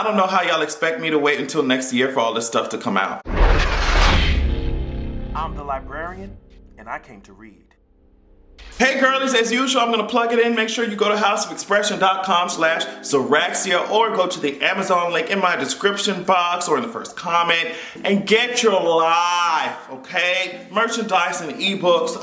I don't know how y'all expect me to wait until next year for all this stuff to come out. I'm the librarian, and I came to read. Hey girlies, as usual, I'm gonna plug it in. Make sure you go to houseofexpression.com/Zoraxia or go to the Amazon link in my description box or in the first comment and get your life, okay? Merchandise and ebooks,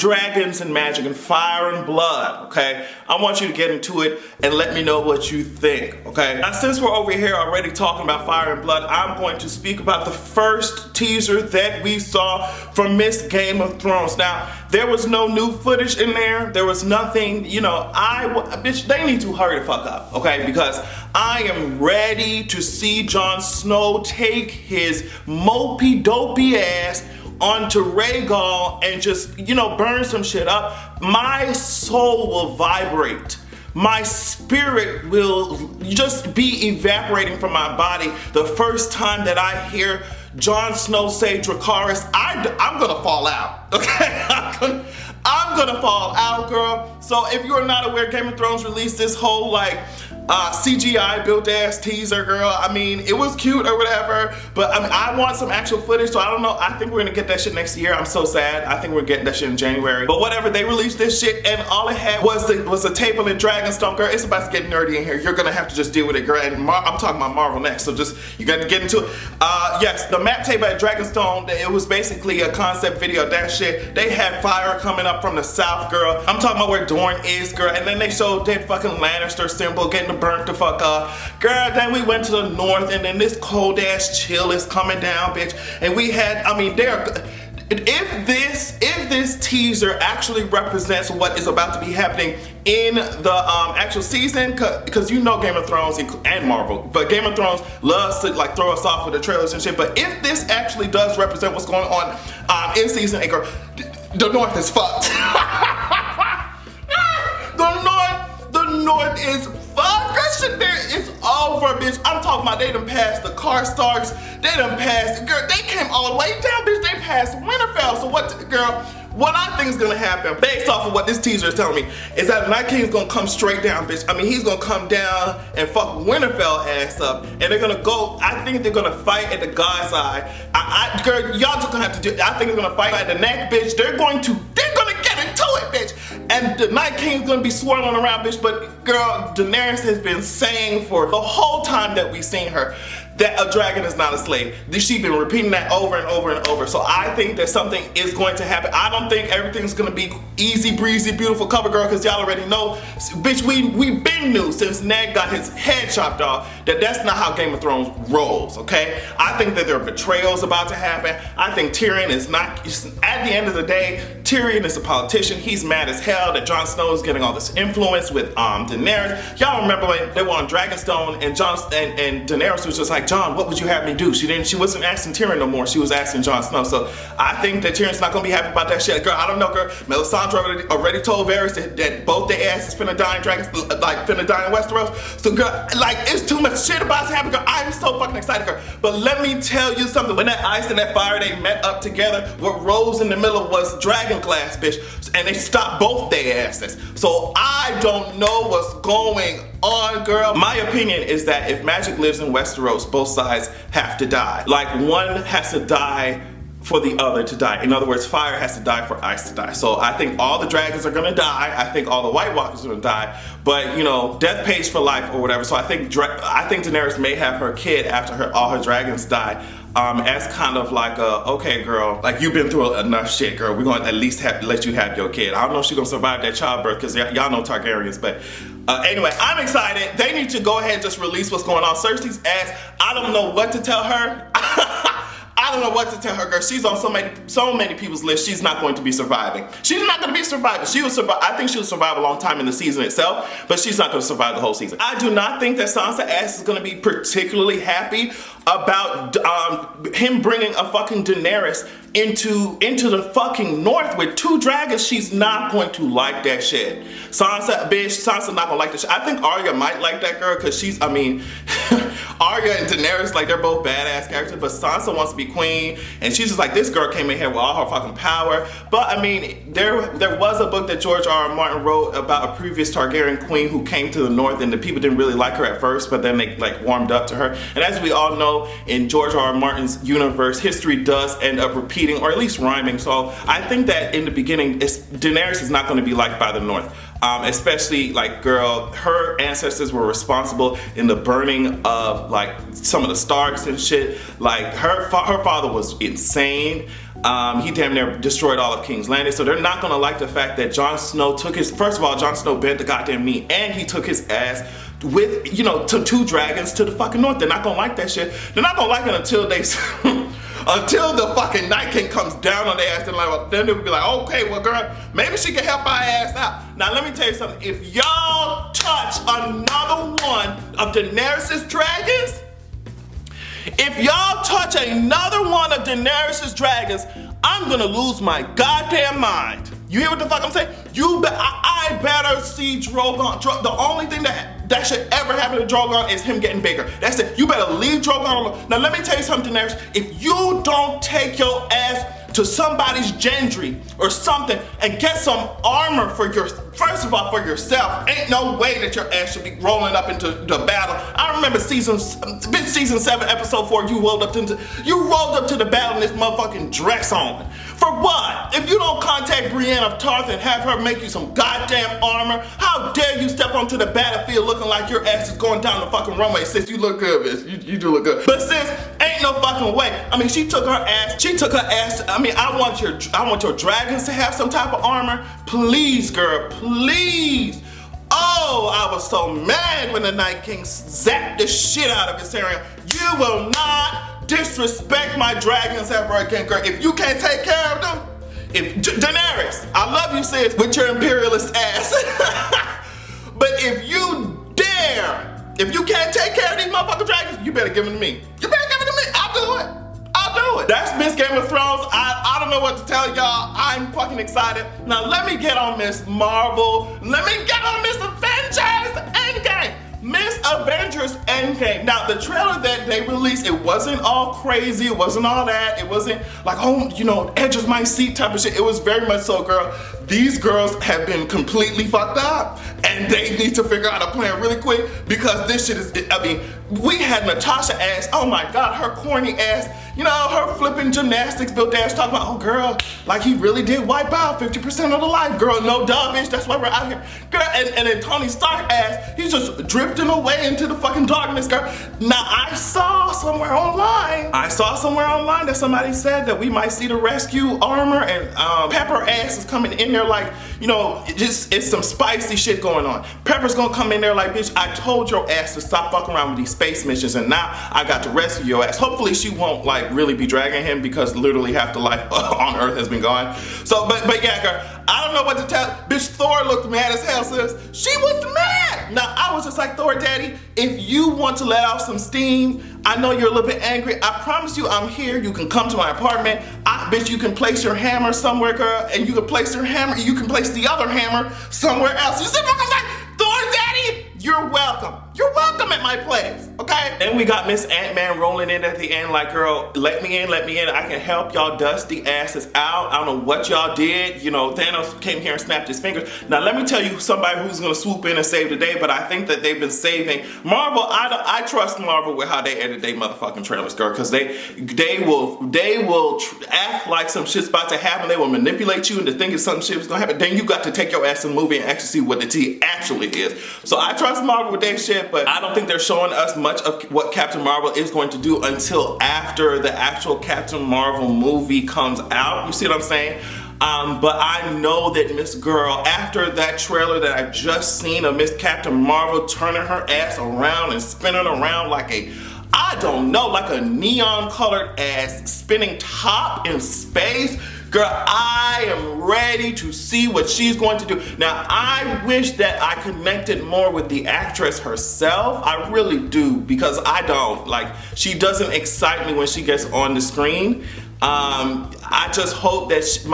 dragons and magic and fire and blood, okay? I want you to get into it and let me know what you think, okay? Now, since we're over here already talking about fire and blood, I'm going to speak about the first teaser that we saw from Miss Game of Thrones. Now, there was no new footage in there. There was nothing, you know, bitch, they need to hurry the fuck up, okay? Because I am ready to see Jon Snow take his mopey dopey ass onto Rhaegal and just, you know, burn some shit up. My soul will vibrate. My spirit will just be evaporating from my body the first time that I hear Jon Snow say Dracarys. I'm gonna fall out, okay? I'm gonna fall out, girl. So if you're not aware, Game of Thrones released this whole like CGI built ass teaser, girl. I mean, it was cute or whatever, but I mean, I want some actual footage, so I don't know. I think we're gonna get that shit next year. I'm so sad. I think we're getting that shit in January. But whatever, they released this shit, and all it had was a table in Dragonstone, girl. It's about to get nerdy in here. You're gonna have to just deal with it, girl. And I'm talking about Marvel next, so just you got to get into it. Yes, the map table at Dragonstone. It was basically a concept video. That shit. They had fire coming up from the south, girl. I'm talking about where Dorne is, girl. And then they showed that fucking Lannister symbol getting burnt the fuck up. Girl, then we went to the north and then this cold ass chill is coming down, bitch. And we had, I mean, if this teaser actually represents what is about to be happening in the actual season, because you know Game of Thrones and Marvel, but Game of Thrones loves to like throw us off with the trailers and shit. But if this actually does represent what's going on in season 8, girl, the north is fucked. The north is fucked. That shit there is over, bitch. I'm talking about they done passed the Karstarks. They done passed, girl, they came all the way down, bitch. They passed Winterfell. So what I think is gonna happen, based off of what this teaser is telling me, is that the Night King is gonna come straight down, bitch. I mean, he's gonna come down and fuck Winterfell ass up, and they're gonna go. I think they're gonna fight at the God's Eye. Girl, y'all just gonna have to do. I think they're gonna fight at the neck, bitch. They're gonna get into it, bitch. And the Night King's gonna be swirling around, bitch. But girl, Daenerys has been saying for the whole time that we've seen her that a dragon is not a slave. She's been repeating that over and over and over. So I think that something is going to happen. I don't think everything's gonna be easy breezy, beautiful cover girl, because y'all already know, bitch, we been knew since Ned got his head chopped off that that's not how Game of Thrones rolls, okay? I think that there are betrayals about to happen. I think Tyrion is not, at the end of the day, Tyrion is a politician. He's mad as hell that Jon Snow is getting all this influence with Daenerys. Y'all remember when they were on Dragonstone and Daenerys was just like, John, what would you have me do? She wasn't asking Tyrion no more. She was asking Jon Snow. So I think that Tyrion's not gonna be happy about that shit. Girl, I don't know, girl. Melisandre already told Varys that both their asses finna die in finna die in Westeros. So girl, like, it's too much shit about to happen, girl. I'm so fucking excited, girl. But let me tell you something. When that ice and that fire, they met up together, what rose in the middle was dragon glass, bitch. And they stopped both their asses. So I don't know what's going on, girl. My opinion is that if magic lives in Westeros, both sides have to die. Like, one has to die for the other to die. In other words, fire has to die for ice to die. So I think all the dragons are gonna die. I think all the White Walkers are gonna die. But you know, death pays for life or whatever. So I think Daenerys may have her kid after all her dragons die. As kind of like okay girl, like you've been through enough shit, girl. We're gonna at least let you have your kid. I don't know if she's gonna survive that childbirth, because y'all know Targaryens, but anyway, I'm excited. They need to go ahead and just release what's going on. Cersei's ass, I don't know what to tell her. I don't know what to tell her, girl. She's on so many people's list. She's not going to be surviving. She's not going to be surviving. She will survive. I think she'll survive a long time in the season itself, but she's not going to survive the whole season. I do not think that Sansa ass is going to be particularly happy about him bringing a fucking Daenerys into the fucking north with 2 dragons. She's not going to like that shit. Sansa not gonna like that shit. I think Arya might like that, girl, because she's, I mean, Arya Arya and Daenerys, like, they're both badass characters, but Sansa wants to be queen, and she's just like, this girl came in here with all her fucking power. But I mean, there was a book that George R. R. Martin wrote about a previous Targaryen queen who came to the north, and the people didn't really like her at first, but then they like warmed up to her. And as we all know, in George R. R. Martin's universe, history does end up repeating, or at least rhyming. So I think that in the beginning, Daenerys is not going to be liked by the north. Especially, like, girl, her ancestors were responsible in the burning of, like, some of the Starks and shit. Like, her father was insane. He damn near destroyed all of King's Landing, so they're not gonna like the fact that Jon Snow took his, first of all, Jon Snow bent the goddamn knee, and he took his ass with, you know, to 2 dragons to the fucking north. They're not gonna like that shit. They're not gonna like it until they, until the fucking Night King comes down on their ass, and like, then they'll be like, okay, well, girl, maybe she can help our ass out. Now, let me tell you something. If y'all touch another one of Daenerys' dragons, if y'all touch another one of Daenerys' dragons, I'm gonna lose my goddamn mind. You hear what the fuck I'm saying? I better see Drogon. The only thing that should ever happen to Drogon is him getting bigger. That's it. You better leave Drogon alone. Now let me tell you something, Daenerys. If you don't take your ass to somebody's gendry or something and get some armor for your, first of all, for yourself, ain't no way that your ass should be rolling up into the battle. I remember season 7, episode 4, you rolled up to the battle in this motherfucking dress on. For what? If you don't contact Brienne of Tarth and have her make you some goddamn armor, how dare you step onto the battlefield looking like your ass is going down the fucking runway? Sis, you look good, bitch. You do look good. But sis, ain't no fucking way. I mean, she took her ass. I mean, I want your dragons to have some type of armor. Please, girl, please. Oh, I was so mad when the Night King zapped the shit out of Viserion. You will not disrespect my dragons ever again, girl. If you can't take care of them, Daenerys, I love you, sis, with your imperialist ass. But if you dare, if you can't take care of these motherfucking dragons, you better give them to me. You better give them to me. I'll do it. That's Miss Game of Thrones. I don't know what to tell y'all. I'm fucking excited. Now let me get on Miss Marvel. Let me get on Miss Avengers Endgame. Miss Avengers Endgame. Now the trailer that they released, it wasn't all crazy. It wasn't all that. It wasn't like, oh, you know, edge of my seat type of shit. It was very much so, girl, these girls have been completely fucked up and they need to figure out a plan really quick because this shit is, I mean, we had Natasha ass, oh my God, her corny ass, you know, her flipping gymnastics built ass talking about, oh girl, like he really did wipe out 50% of the life. Girl, no duh, bitch, that's why we're out here. Girl, and then Tony Stark ass, he's just drifting away into the fucking darkness, girl. Now I saw somewhere online that somebody said that we might see the rescue armor and Pepper ass is coming in there like, you know, it's some spicy shit going on. Pepper's gonna come in there like, bitch, I told your ass to stop fucking around with these space missions and now I got to rescue your ass. Hopefully she won't like really be dragging him because literally half the life on Earth has been gone. So, but yeah, girl, I don't know what to tell. Bitch, Thor looked mad as hell, sis. She was mad. Now, I was just like, Thor, daddy, if you want to let off some steam, I know you're a little bit angry. I promise you I'm here. You can come to my apartment. Bitch, you can place your hammer somewhere, girl, and you can place your hammer, you can place the other hammer somewhere else. You see what I'm saying? Thor, daddy, you're welcome. You're welcome at my place, okay? Then we got Miss Ant-Man rolling in at the end like, girl, let me in. I can help y'all dusty asses out. I don't know what y'all did. You know, Thanos came here and snapped his fingers. Now, let me tell you somebody who's gonna swoop in and save the day, but I think that they've been saving Marvel. I trust Marvel with how they edit their motherfucking trailers, girl, because they will act like some shit's about to happen. They will manipulate you into thinking some shit's gonna happen. Then you got to take your ass to the movie and actually see what the tea actually is. So I trust Marvel with their shit, but I don't think they're showing us much of what Captain Marvel is going to do until after the actual Captain Marvel movie comes out. You see what I'm saying? But I know that Miss Girl, after that trailer that I just seen of Miss Captain Marvel turning her ass around and spinning around like a, I don't know, like a neon colored ass spinning top in space. Girl, I am ready to see what she's going to do. Now, I wish that I connected more with the actress herself. I really do, because I don't. Like, she doesn't excite me when she gets on the screen. I just hope that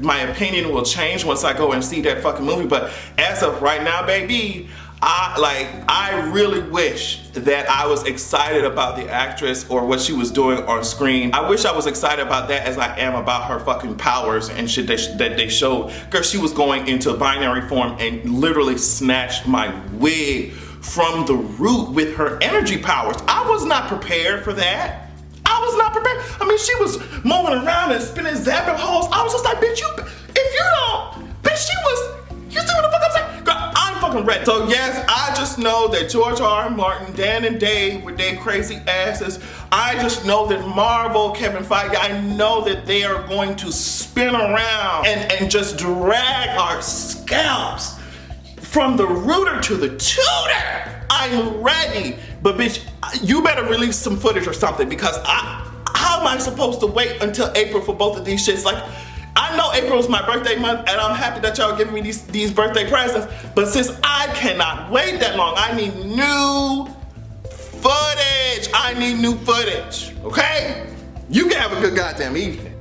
my opinion will change once I go and see that fucking movie. But as of right now, baby, I really wish that I was excited about the actress or what she was doing on screen. I wish I was excited about that as I am about her fucking powers and shit that they showed. Girl, she was going into binary form and literally snatched my wig from the root with her energy powers. I was not prepared for that. I was not prepared. I mean, she was moving around and spinning zapping holes. I was just like, bitch, you see what the fuck I'm saying? Girl, I'm fucking ready. So yes, I just know that George R.R. Martin, Dan and Dave with their crazy asses, I just know that Marvel, Kevin Feige, I know that they are going to spin around and just drag our scalps from the rooter to the tutor. I'm ready. But bitch, you better release some footage or something, because how am I supposed to wait until April for both of these shits? Like, I know April is my birthday month and I'm happy that y'all are giving me these birthday presents, but since I cannot wait that long, I need new footage. I need new footage, okay? You can have a good goddamn evening.